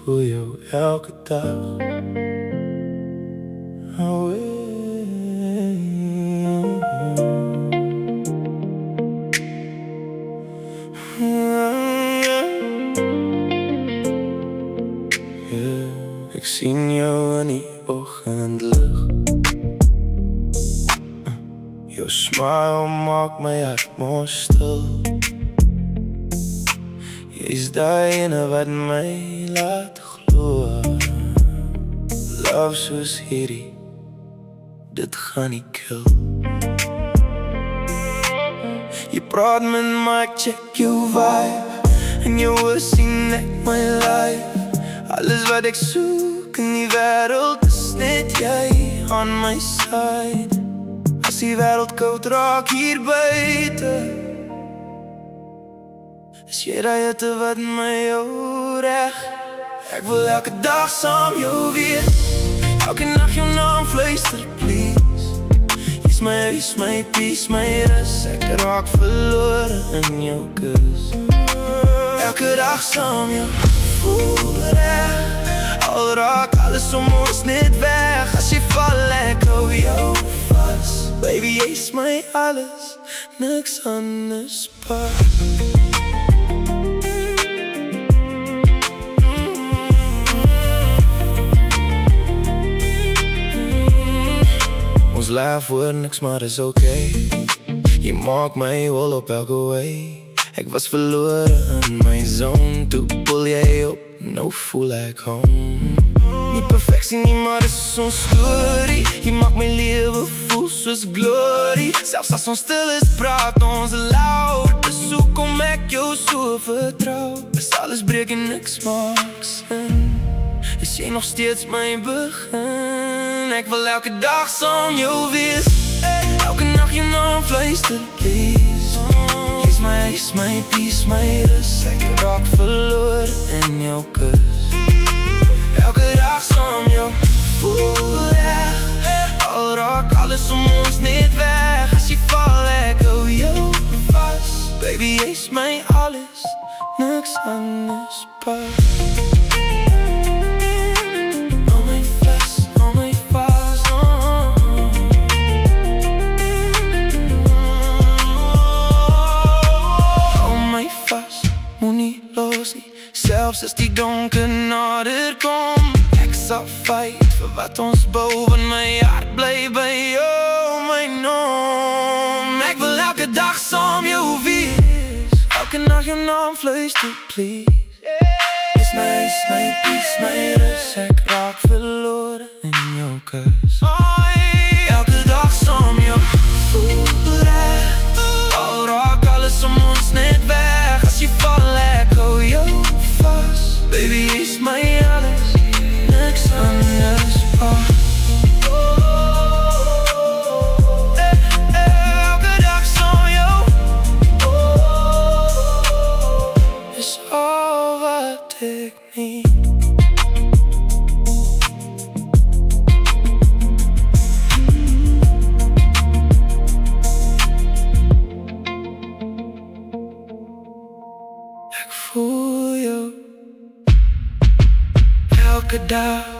voel jou elke dag. Ik sien jou in die oggendlig. Jou smile maak my hart mos stil. Jy's daai ene wat my laat glo. Love soos hierdie, dit gaan nie kill. Jy praat met my, ek check jou vibe. En jou oor sien ek my life. Alles wat ek soek in die wêreld is net jy aan my side. As die wêreld koud raak hier buite, is jy die hitte wat my hou reg. Ek wil elke dag saam jou wees, elke nacht jou naam fluister, please. Jy's my peace, my rus. Ek raak verlore in jou kus. Elke dag saam jou voel reg. Al raak alles om ons net weg. As jy val, ek hou jou vas. Baby, jy's my alles, niks anders pas. Ons laugh oor niks, maar is okay. Jy maak my wol op elke way. Ek was verlore in my zone, toe pull jy op, nou voel ek home. Nie perfectie nie, maar dis ons story. Jy maak my lewe voel soos glory. Selfs as ons stil is, praat ons loud. Dis hoekom ek jou so vertrou. As alles breek en niks maak sin, is jy nog steeds my begin. Ek wil elke dag saam jou wees, elke nacht jou naam fluister, please. Jy's my peace, my rus. Ek raak verloor in jou kus. Elke dag saam jou voel reg. Al raak alles om ons net weg. As jy val, ek hou jou vas. Baby, jy's my alles, niks anders pas. Selfs as die donker nader kom, ek sal fight vir wat ons bou, want my hart bly by jou, my nom. Ek wil elke dag saam jou wees, elke nacht jou naam fluister, please. Jy's my peace, my rus. Ek raak verlore in jou kus. Elke dag saam jou voel reg. Al raak alles om ons net weg. As jy val, ek hou jou vas. Baby, jy's my alles, niks anders pas. Elke dag saam jou is al wat ek need. Ek voel jou elke dag.